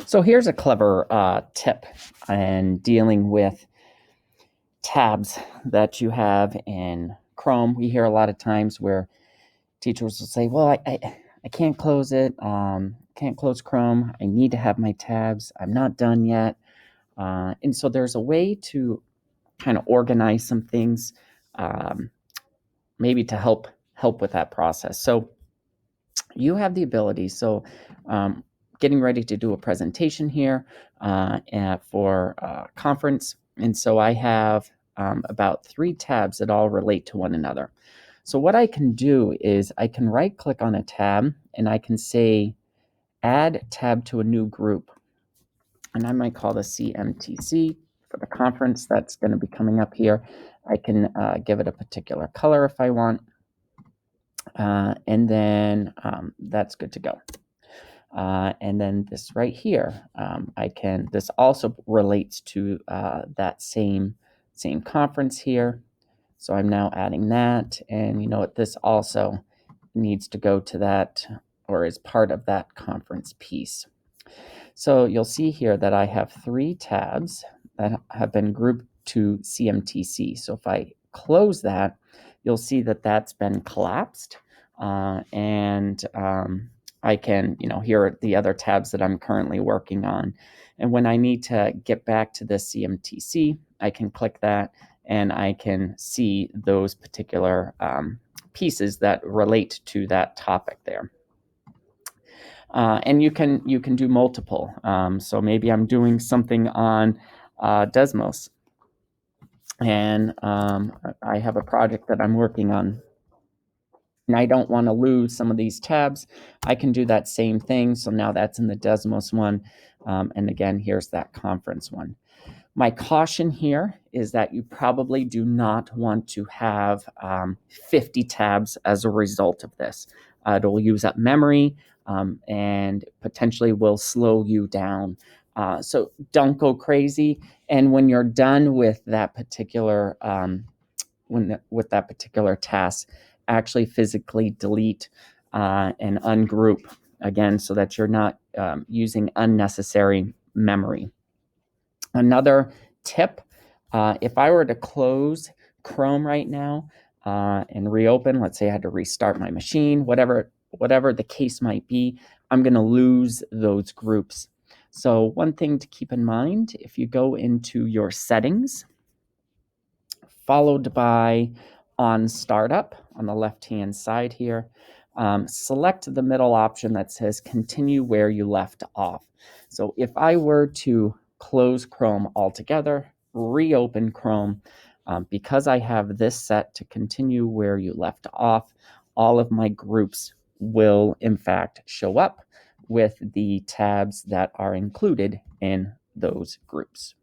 So here's a clever tip in dealing with tabs that you have in Chrome. We hear a lot of times where teachers will say, well, I can't close it. Can't close Chrome. I need to have my tabs. I'm not done yet. And so there's a way to kind of organize some things, um, maybe to help with that process. So you have the ability. So getting ready to do a presentation here for a conference. And so I have about 3 tabs that all relate to one another. So what I can do is I can right click on a tab and I can say add tab to a new group. And I might call this CMTC for the conference that's going to be coming up here. I can give it a particular color if I want. And then that's good to go. And then this right here, this also relates to that same conference here. So I'm now adding that, and you know what, this also needs to go to that, or is part of that conference piece. So you'll see here that I have 3 tabs that have been grouped to CMTC. So if I close that, you'll see that that's been collapsed, and I can, here are the other tabs that I'm currently working on. And when I need to get back to the CMTC, I can click that and I can see those particular pieces that relate to that topic there. And you can do multiple. So maybe I'm doing something on Desmos, and I have a project that I'm working on, and I don't want to lose some of these tabs. I can do that same thing. So now that's in the Desmos one. And again, here's that conference one. My caution here is that you probably do not want to have 50 tabs as a result of this. It'll use up memory and potentially will slow you down. So don't go crazy. And when you're done with that particular with that particular task, actually physically delete and ungroup again, so that you're not using unnecessary memory. Another tip, if I were to close Chrome right now and reopen, let's say I had to restart my machine, whatever the case might be, I'm going to lose those groups. So one thing to keep in mind, if you go into your settings, followed by on startup on the left-hand side here, select the middle option that says continue where you left off. So if I were to close Chrome altogether, reopen Chrome, because I have this set to continue where you left off, all of my groups will in fact show up with the tabs that are included in those groups.